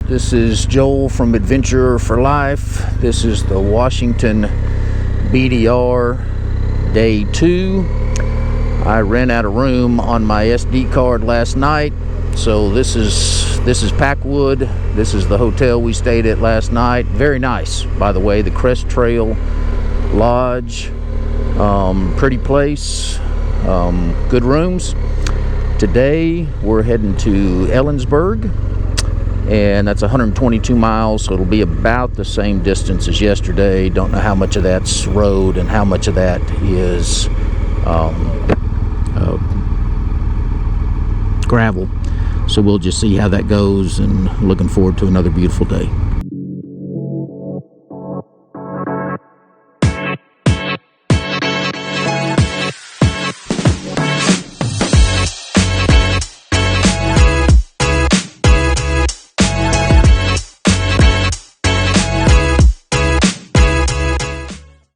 This is Joel from Adventure for Life. This is the Washington BDR day 2. I ran out of room on my SD card last night, so this is Packwood. This is the hotel we stayed at last night. Very nice, by the way, the Crest Trail Lodge. Pretty place, good rooms. Today we're heading to Ellensburg, and that's 122 miles, so it'll be about the same distance as yesterday. Don't know how much of that's road and how much of that is gravel. So we'll just see how that goes, and looking forward to another beautiful day.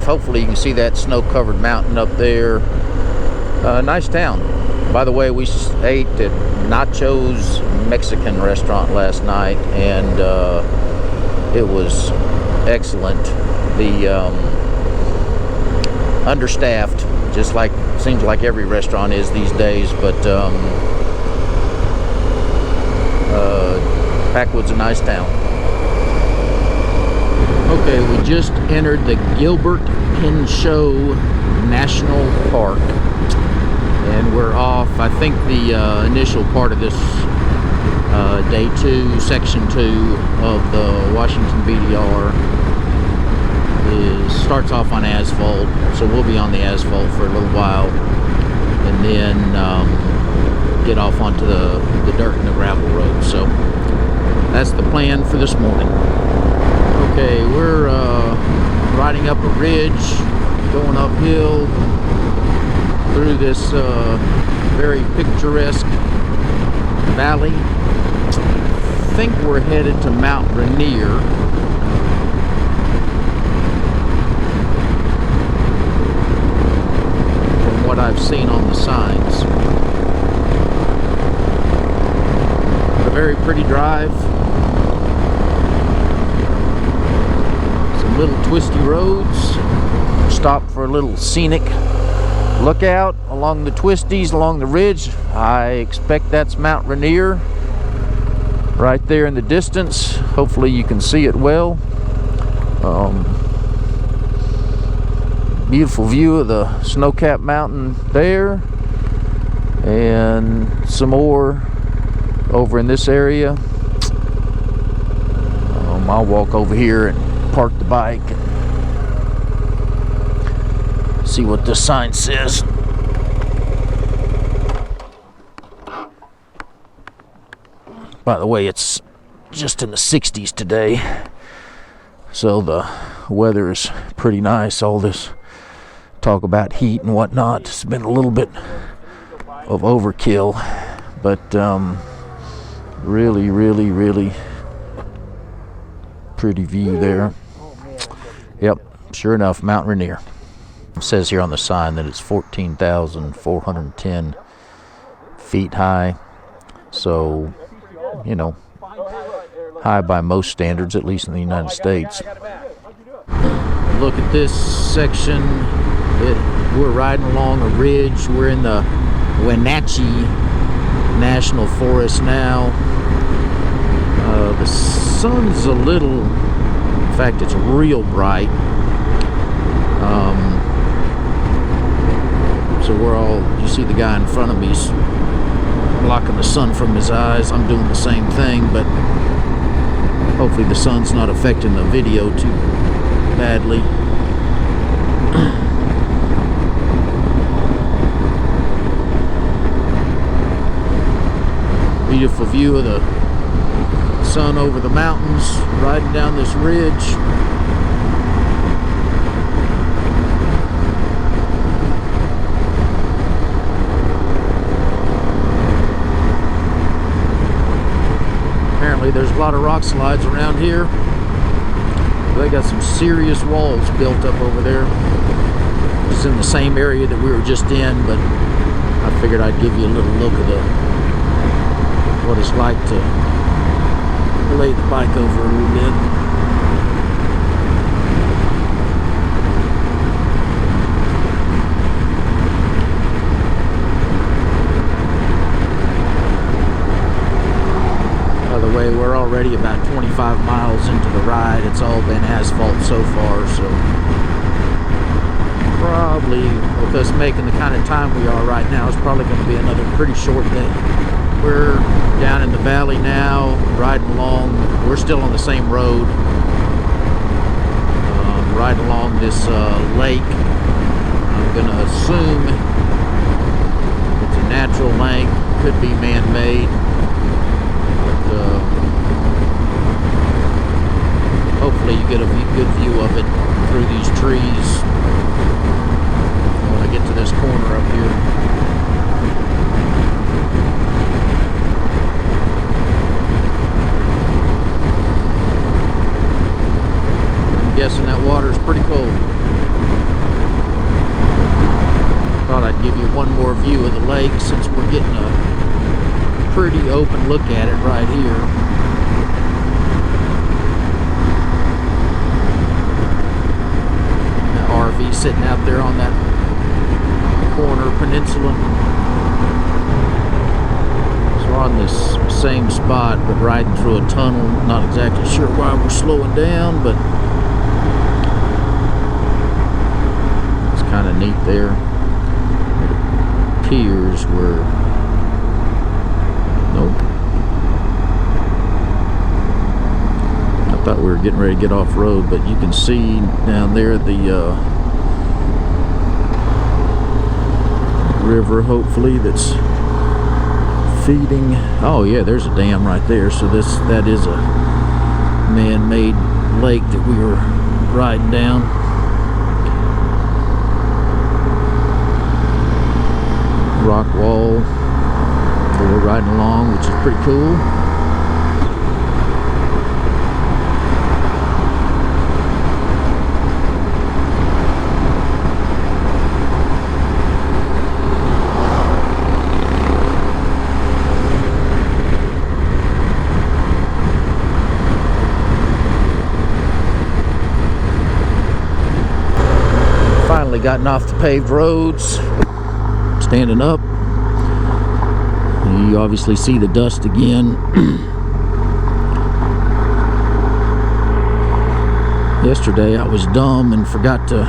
Hopefully you can see that snow-covered mountain up there. Nice town. By the way, we ate at Nacho's Mexican restaurant last night, and it was excellent. The understaffed, just like seems like every restaurant is these days, but Packwood's a nice town. Okay, we just entered the Gilbert Pinchot National Park, and we're off. I think the initial part of this day 2, section 2 of the Washington BDR starts off on asphalt, so we'll be on the asphalt for a little while, and then get off onto the dirt and the gravel road. So that's the plan for this morning. Okay, we're riding up a ridge, going uphill through this very picturesque valley. I think we're headed to Mount Rainier. From what I've seen on the signs. A very pretty drive. Little twisty roads. Stop for a little scenic lookout along the twisties, along the ridge. I expect that's Mount Rainier right there in the distance. Hopefully you can see it well. Beautiful view of the snow-capped mountain there, and some more over in this area. I'll walk over here and park the bike and see what this sign says. By the way, it's just in the 60s today, so the weather is pretty nice. All this talk about heat and whatnot, it's been a little bit of overkill, but really pretty view there. Yep, sure enough, Mount Rainier. It says here on the sign that it's 14,410 feet high. So, you know, high by most standards, at least in the United States. Look at this section. We're riding along a ridge. We're in the Wenatchee National Forest now. The sun's a little, in fact, it's real bright. So we're all, you see the guy in front of me's blocking the sun from his eyes. I'm doing the same thing, but hopefully the sun's not affecting the video too badly. Beautiful view of the sun over the mountains, riding down this ridge. Apparently there's a lot of rock slides around here. They got some serious walls built up over there. It's in the same area that we were just in, but I figured I'd give you a little look at what it's like to lay the bike over a little bit. By the way, we're already about 25 miles into the ride. It's all been asphalt so far, so probably, with us making the kind of time we are right now, it's probably going to be another pretty short day. We're down in the valley now, riding along. We're still on the same road, riding along this lake. I'm going to assume it's a natural lake, could be man-made, but hopefully you get a good view of it through these trees. When I get to this corner up here, I'm guessing that water is pretty cold. Thought I'd give you one more view of the lake since we're getting a pretty open look at it right here. That RV sitting out there on that corner peninsula. So we're on this same spot, but riding through a tunnel. Not exactly sure why we're slowing down, but it's kind of neat there. It appears we're nope. I thought we were getting ready to get off road, but you can see down there the river, hopefully, that's feeding. Oh yeah, there's a dam right there. So that is a man-made lake that we were riding down. Rock wall that we're riding along, which is pretty cool. Finally gotten off the paved roads, standing up. You obviously see the dust again. Yesterday I was dumb and forgot to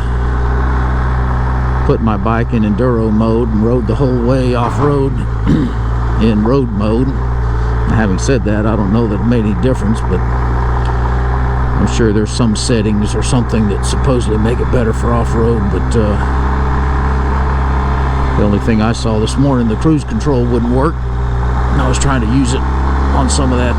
put my bike in enduro mode and rode the whole way off-road in road mode. Having said that, I don't know that it made any difference, but I'm sure there's some settings or something that supposedly make it better for off-road, but the only thing I saw this morning, the cruise control wouldn't work. And I was trying to use it on some of that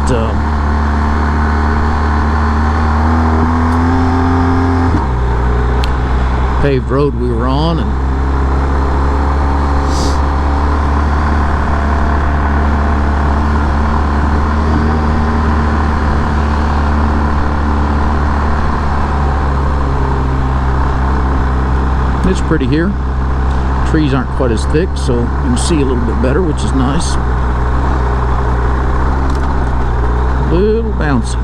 paved road we were on, and it's pretty here. Trees aren't quite as thick, so you can see a little bit better, which is nice. A little bouncy.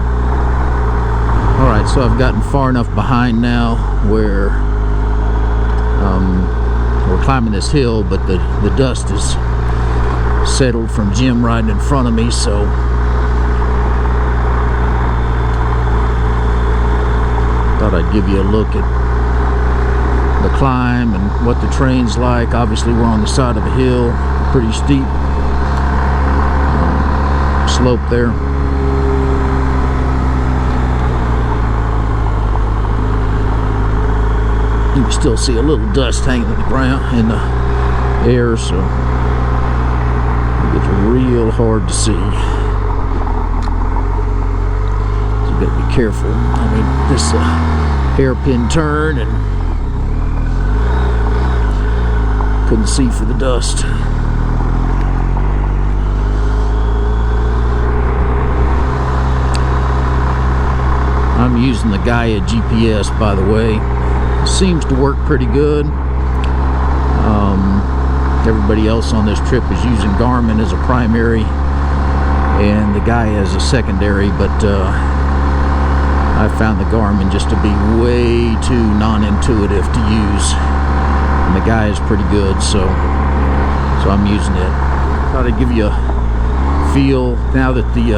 Alright, so I've gotten far enough behind now where we're climbing this hill, but the dust is settled from Jim riding in front of me, so thought I'd give you a look at the climb and what the terrain's like. Obviously we're on the side of a hill, pretty steep slope there. You can still see a little dust hanging in the ground, in the air, so it's real hard to see. So you gotta be careful. I mean, this hairpin turn, and couldn't see for the dust. I'm using the Gaia GPS, by the way. Seems to work pretty good. Everybody else on this trip is using Garmin as a primary and the guy has a secondary, but I found the Garmin just to be way too non-intuitive to use, and the guy is pretty good, so I'm using it. Thought I'd give you a feel now that the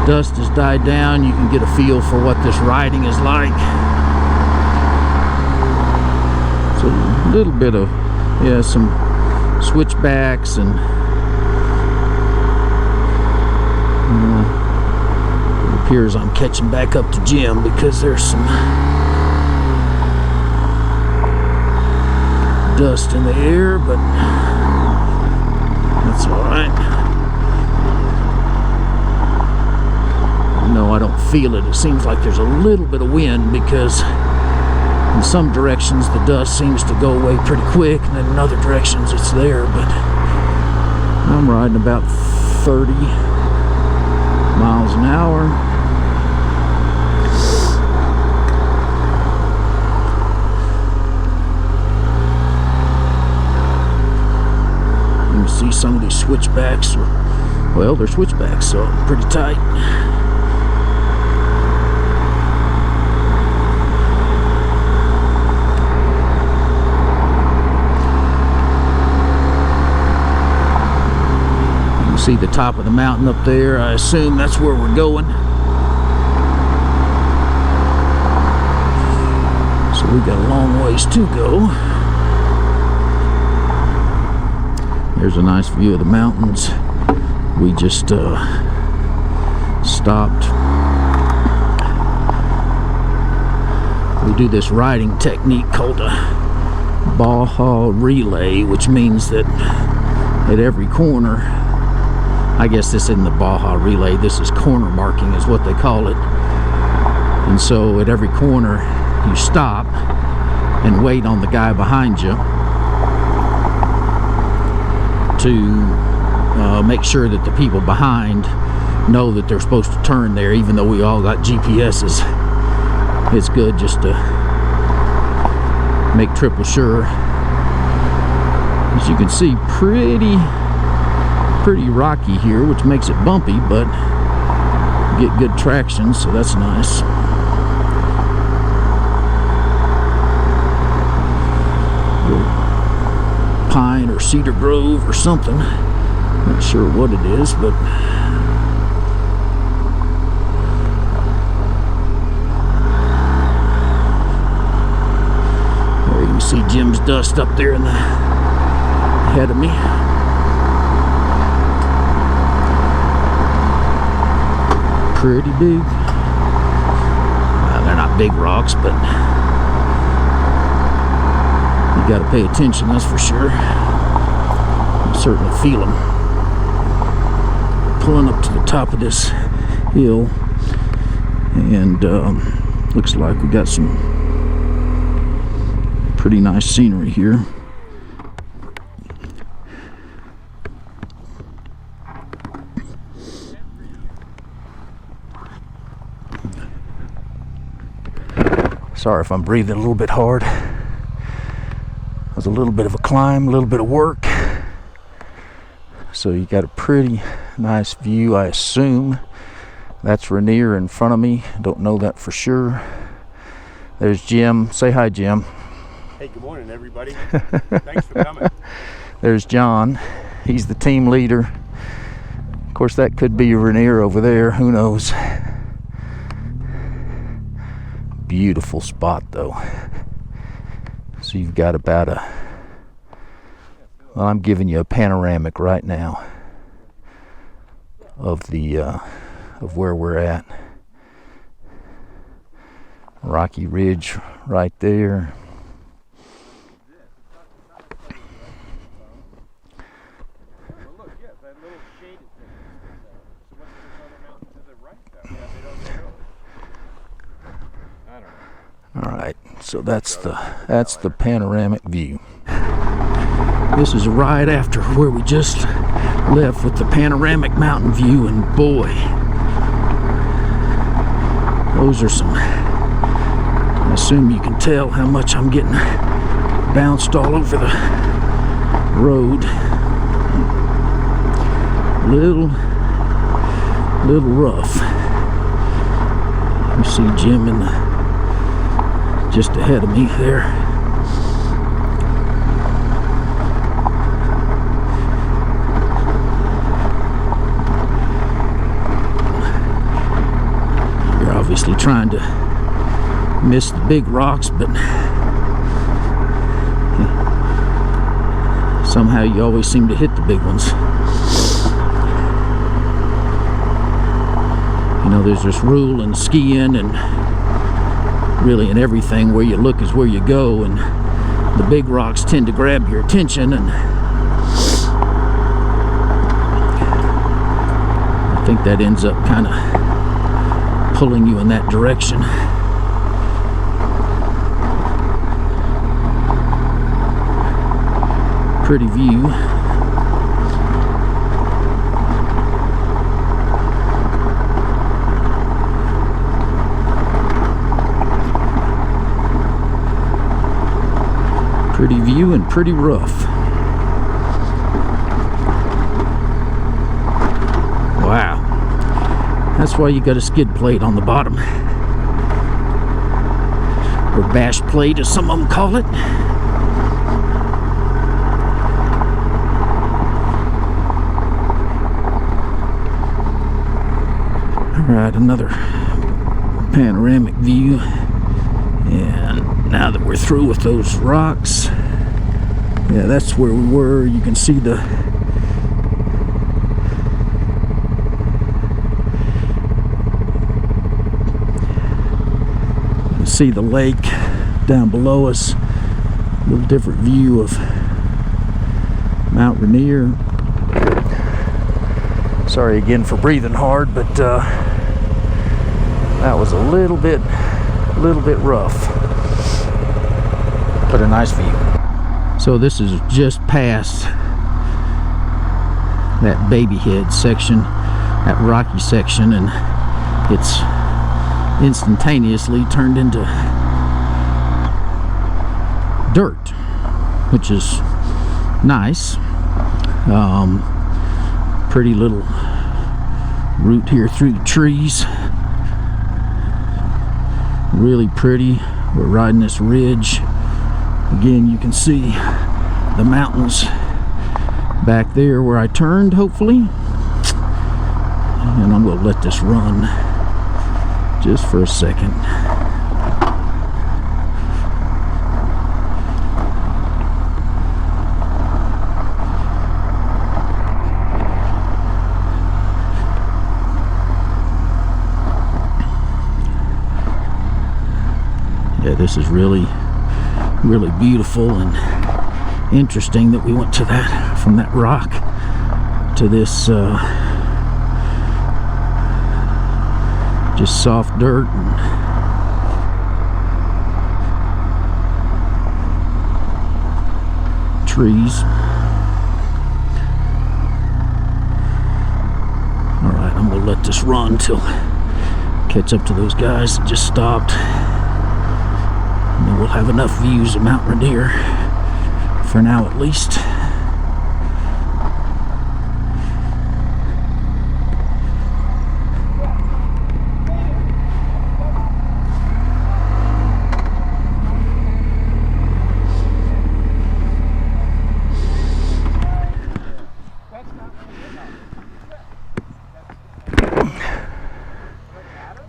dust has died down. You can get a feel for what this riding is like. It's a little bit of, yeah, some switchbacks, and it appears I'm catching back up to Jim because there's some dust in the air, but that's all right. No, I don't feel it. It seems like there's a little bit of wind because in some directions the dust seems to go away pretty quick, and then in other directions it's there, but I'm riding about 30 miles an hour. You can see some of these switchbacks, well, they're switchbacks, so pretty tight. See the top of the mountain up there. I assume that's where we're going. So we got a long ways to go. There's a nice view of the mountains. We just stopped. We do this riding technique called a Baja relay, which means that at every corner, I guess this isn't the Baja relay, this is corner marking is what they call it. And so at every corner you stop and wait on the guy behind you to make sure that the people behind know that they're supposed to turn there, even though we all got GPSs. It's good just to make triple sure. As you can see, pretty rocky here, which makes it bumpy, but get good traction, so that's nice. Little pine or cedar grove or something. Not sure what it is, but there you can see Jim's dust up there in the ahead of me. Pretty big. Well, they're not big rocks, but you got to pay attention, that's for sure. You certainly feel them. Pulling up to the top of this hill, and looks like we got some pretty nice scenery here. Sorry if I'm breathing a little bit hard. It was a little bit of a climb, a little bit of work. So you got a pretty nice view, I assume. That's Rainier in front of me. Don't know that for sure. There's Jim. Say hi, Jim. Hey, good morning, everybody. Thanks for coming. There's John. He's the team leader. Of course, that could be Rainier over there. Who knows? Beautiful spot, though. So you've got about a, well, I'm giving you a panoramic right now of the of where we're at. Rocky Ridge right there. Alright, so that's the panoramic view. This is right after where we just left with the panoramic mountain view, and boy, those are some, I assume you can tell how much I'm getting bounced all over the road. little rough. You see Jim in the just ahead of me there. You're obviously trying to miss the big rocks, but somehow you always seem to hit the big ones. You know, there's this rule in skiing and really in everything, where you look is where you go, and the big rocks tend to grab your attention, and I think that ends up kind of pulling you in that direction. Pretty view. Pretty view and pretty rough. Wow. That's why you got a skid plate on the bottom. Or bash plate, as some of them call it. Alright, another panoramic view. And now that we're through with those rocks, yeah, that's where we were. You can see the lake down below us. A little different view of Mount Rainier. Sorry again for breathing hard, but that was a little bit rough, but a nice view. So this is just past that baby head section, that rocky section, and it's instantaneously turned into dirt, which is nice. Pretty little route here through the trees. Really pretty. We're riding this ridge. Again, you can see the mountains back there where I turned, hopefully. And I'm going to let this run just for a second. Yeah, this is really beautiful and interesting that we went to that, from that rock to this just soft dirt and trees. Alright, I'm gonna let this run till I catch up to those guys that just stopped. And then we'll have enough views of Mount Rainier, for now at least.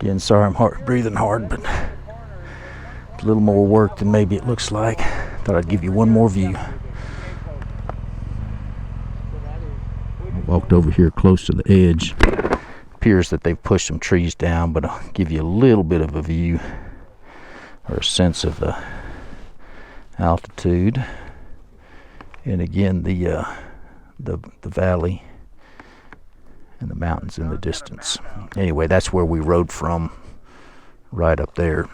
Again, sorry I'm breathing hard, but a little more work than maybe it looks like. Thought I'd give you one more view. I walked over here close to the edge. Appears that they've pushed some trees down, but I'll give you a little bit of a view or a sense of the altitude. And again, the valley and the mountains in the distance. Anyway, that's where we rode from, right up there.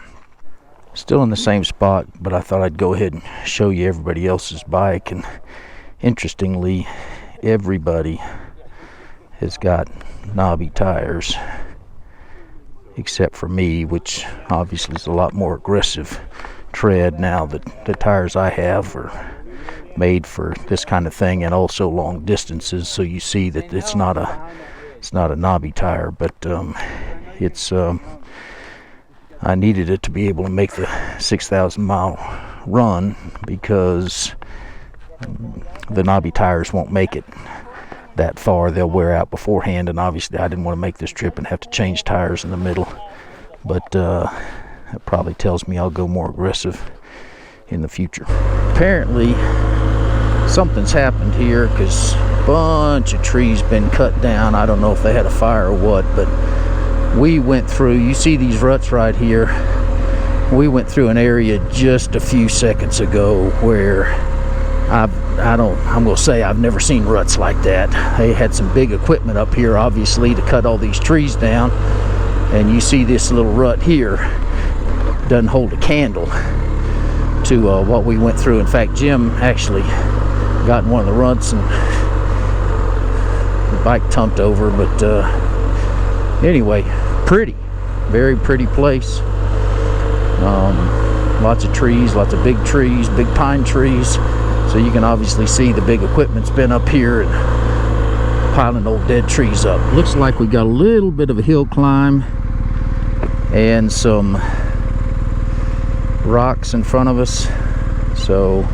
Still in the same spot, but I thought I'd go ahead and show you everybody else's bike. And interestingly, everybody has got knobby tires except for me, which obviously is a lot more aggressive tread now that the tires I have are made for this kind of thing, and also long distances. So you see that it's not a knobby tire, but it's I needed it to be able to make the 6,000 mile run, because the knobby tires won't make it that far. They'll wear out beforehand, and obviously I didn't want to make this trip and have to change tires in the middle. But that probably tells me I'll go more aggressive in the future. Apparently something's happened here, because a bunch of trees been cut down. I don't know if they had a fire or what, but we went through, you see these ruts right here, we went through an area just a few seconds ago where I'm gonna say I've never seen ruts like that. They had some big equipment up here, obviously, to cut all these trees down, and you see this little rut here doesn't hold a candle to what we went through. In fact, Jim actually got in one of the ruts and the bike tumped over, but anyway, pretty, very pretty place. Lots of trees, lots of big trees, big pine trees. So you can obviously see the big equipment's been up here and piling old dead trees up. Looks like we got a little bit of a hill climb and some rocks in front of us. So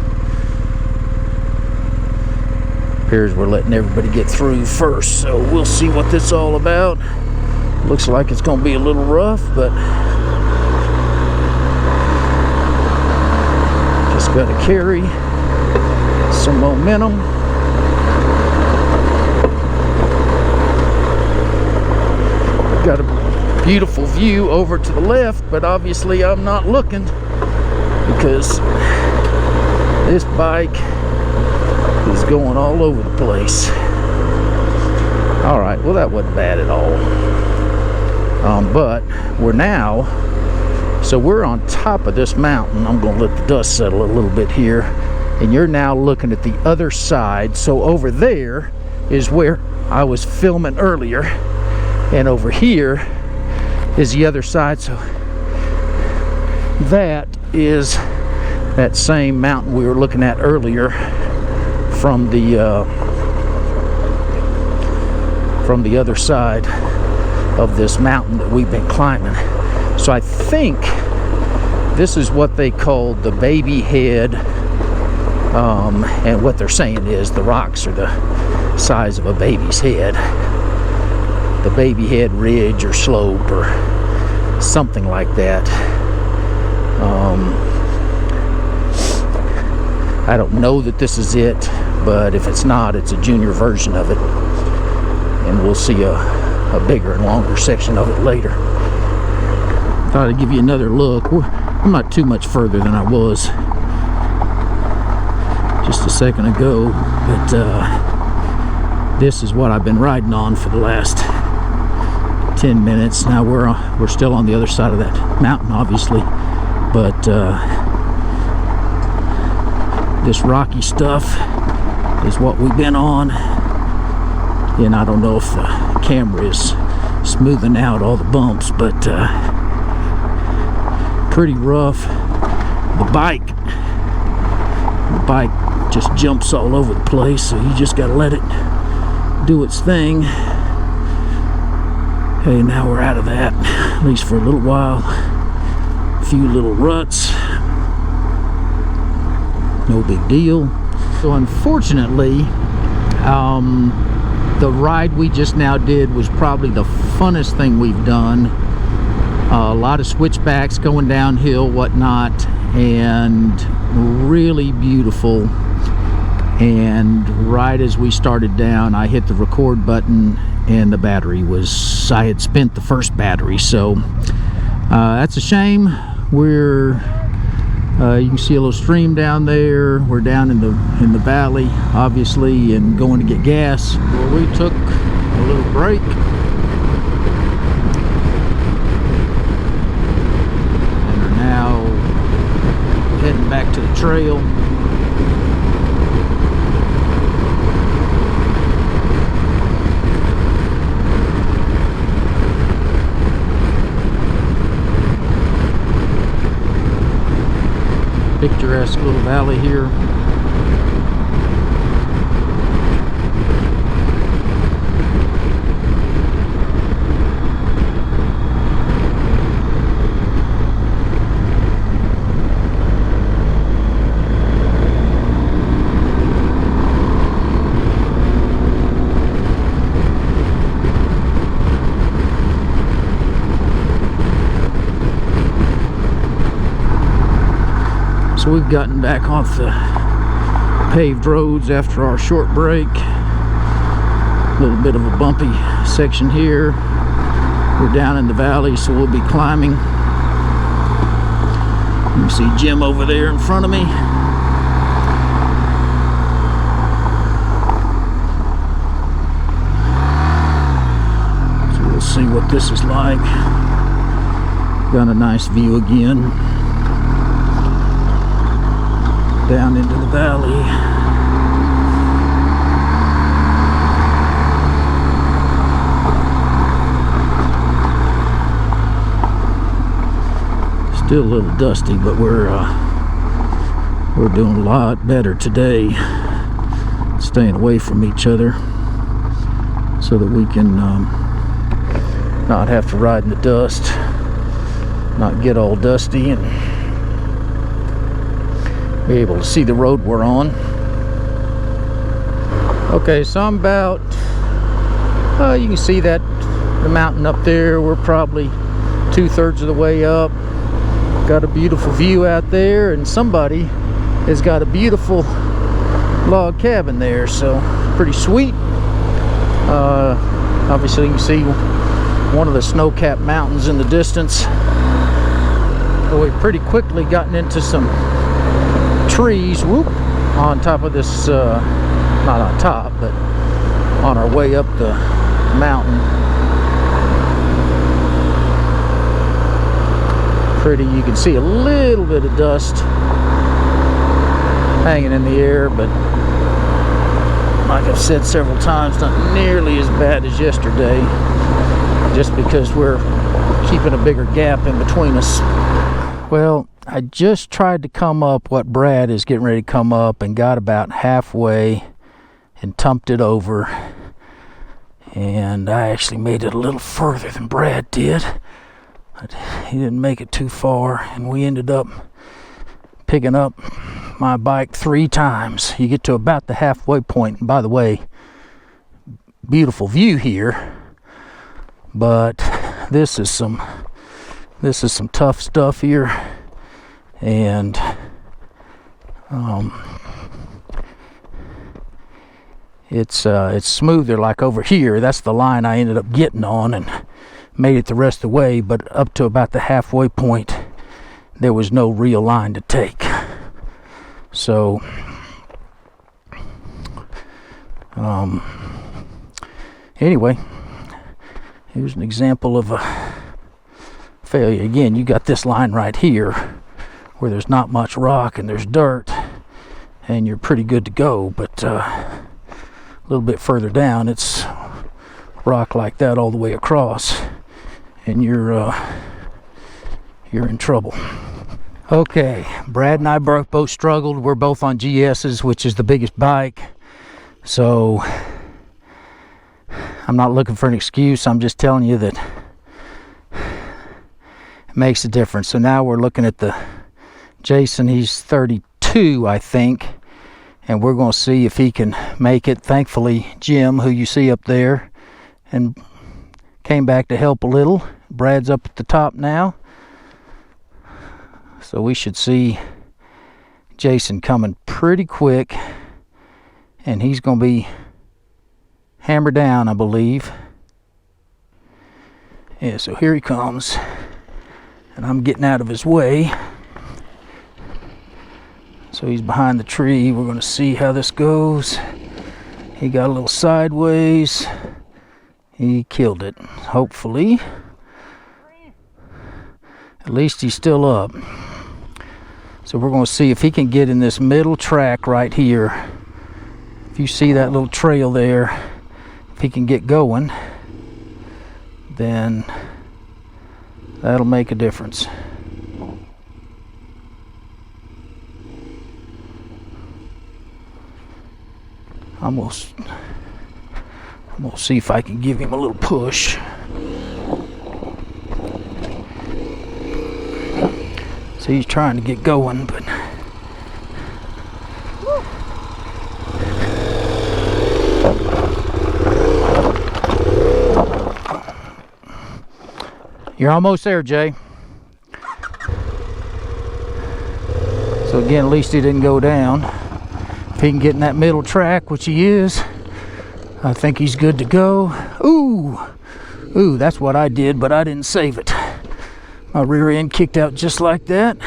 appears we're letting everybody get through first. So we'll see what this is all about. Looks like it's gonna be a little rough, but just gotta carry some momentum. Got a beautiful view over to the left, but obviously I'm not looking because this bike is going all over the place. All right, well, that wasn't bad at all. But we're now, so we're on top of this mountain. I'm gonna let the dust settle a little bit here, and you're now looking at the other side. So over there is where I was filming earlier, and over here is the other side. So that is that same mountain we were looking at earlier from the other side of this mountain that we've been climbing. So I think this is what they called the baby head, and what they're saying is the rocks are the size of a baby's head. The baby head ridge or slope or something like that. I don't know that this is it, but if it's not, it's a junior version of it, and we'll see a bigger and longer section of it later. Thought I'd give you another look. I'm not too much further than I was just a second ago, but this is what I've been riding on for the last 10 minutes. Now we're still on the other side of that mountain, obviously, but this rocky stuff is what we've been on, and I don't know if the camera is smoothing out all the bumps, but pretty rough. The bike just jumps all over the place, so you just gotta let it do its thing. Hey, now we're out of that, at least for a little while. A few little ruts, no big deal. So unfortunately, the ride we just now did was probably the funnest thing we've done. A lot of switchbacks going downhill, whatnot, and really beautiful. And right as we started down, I hit the record button and the battery was, I had spent the first battery. So that's a shame. You can see a little stream down there. We're down in the valley, obviously, and going to get gas. Well, we took a little break and are now heading back to the trail. Picturesque little valley here. So we've gotten back off the paved roads after our short break. A little bit of a bumpy section here. We're down in the valley, so we'll be climbing. You can see Jim over there in front of me. So we'll see what this is like. Got a nice view again. Down into the valley. Still a little dusty, but we're doing a lot better today, staying away from each other so that we can not have to ride in the dust, not get all dusty, and be able to see the road we're on. Okay, so I'm about, you can see that the mountain up there. We're probably 2/3 of the way up. Got a beautiful view out there, and somebody has got a beautiful log cabin there, so pretty sweet. Obviously you can see one of the snow-capped mountains in the distance. But we've pretty quickly gotten into some trees, on top of this, not on top, but on our way up the mountain. Pretty, you can see a little bit of dust hanging in the air, but like I've said several times, not nearly as bad as yesterday, just because we're keeping a bigger gap in between us. Well, I just tried to come up what Brad is getting ready to come up, and got about halfway and tumped it over, and I actually made it a little further than Brad did. But he didn't make it too far, and we ended up picking up my bike 3 times. You get to about the halfway point, and by the way, beautiful view here, but this is some tough stuff here, and it's smoother like over here. That's the line I ended up getting on and made it the rest of the way, but up to about the halfway point there was no real line to take. So anyway, here's an example of a failure. Again, you got this line right here where there's not much rock and there's dirt, and you're pretty good to go, but a little bit further down it's rock like that all the way across, and you're in trouble. Okay, Brad and I both struggled. We're both on GS's, which is the biggest bike, so I'm not looking for an excuse. I'm just telling you that it makes a difference. So now we're looking at the Jason. He's 32, I think, and we're going to see if he can make it. Thankfully, Jim, who you see up there, and came back to help a little. Brad's up at the top now, so we should see Jason coming pretty quick, and he's going to be hammered down, I believe. Yeah, so here he comes, and I'm getting out of his way. So he's behind the tree. We're going to see how this goes. He got a little sideways. He killed it, hopefully. At least he's still up. So we're going to see if he can get in this middle track right here. If you see that little trail there, if he can get going, then that'll make a difference. I'm gonna see if I can give him a little push. So he's trying to get going, but you're almost there, Jay. So again, at least he didn't go down. If he can get in that middle track, which he is, I think he's good to go. Ooh, that's what I did, but I didn't save it. My rear end kicked out just like that,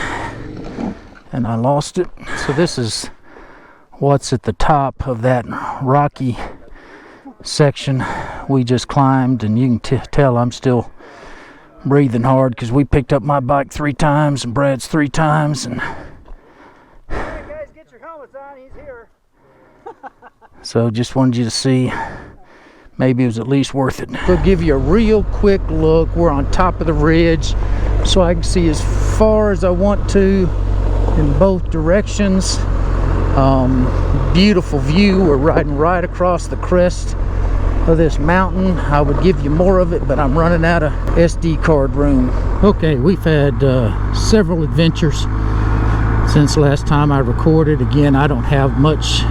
and I lost it. So this is what's at the top of that rocky section we just climbed, and you can tell I'm still breathing hard because we picked up my bike 3 times and Brad's 3 times. And hey guys, get your helmets on, he's here. So just wanted you to see, maybe it was at least worth it. We'll give you a real quick look. We're on top of the ridge, so I can see as far as I want to in both directions. Beautiful view. We're riding right across the crest of this mountain. I would give you more of it, but I'm running out of SD card room. Okay, we've had several adventures since last time I recorded. Again, I don't have much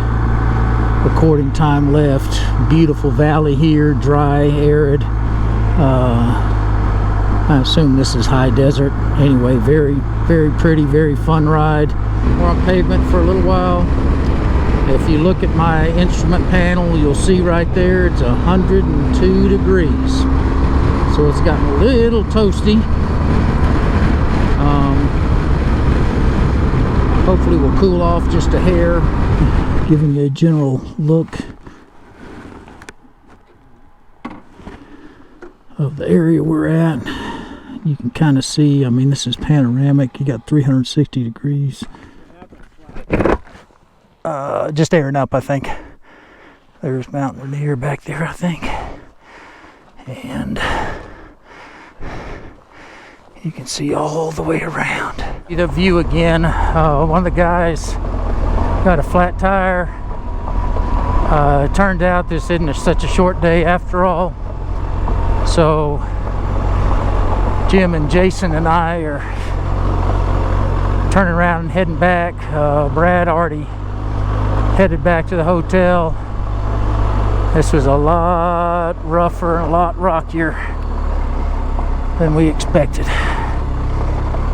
recording time left. Beautiful valley here, dry, arid. I assume this is high desert. Anyway, very, very pretty, very fun ride. We're on pavement for a little while. If you look at my instrument panel, you'll see right there it's 102 degrees. So it's gotten a little toasty. Hopefully we'll cool off just a hair. Giving you a general look of the area we're at. You can kind of see, I mean, this is panoramic. You got 360 degrees. Just airing up, I think. There's Mountain Rainier back there, I think. And you can see all the way around. The view again. One of the guys got a flat tire. It turned out this isn't such a short day after all. So Jim and Jason and I are turning around and heading back. Brad already headed back to the hotel. This was a lot rougher and a lot rockier than we expected.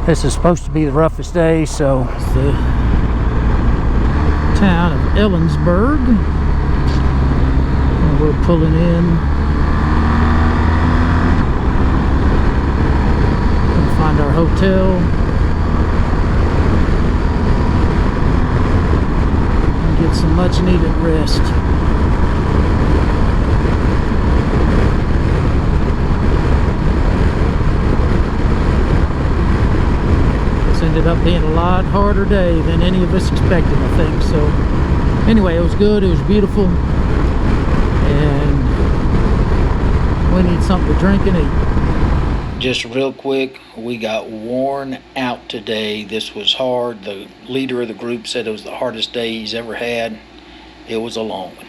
This is supposed to be the roughest day, so it's the town of Ellensburg. And we're pulling in. We'll find our hotel. Get some much needed rest. This ended up being a lot harder day than any of us expected, I think. So anyway, it was good, it was beautiful, and we need something to drink and eat. Just real quick, we got worn out today. This was hard. The leader of the group said it was the hardest day he's ever had. It was a long one.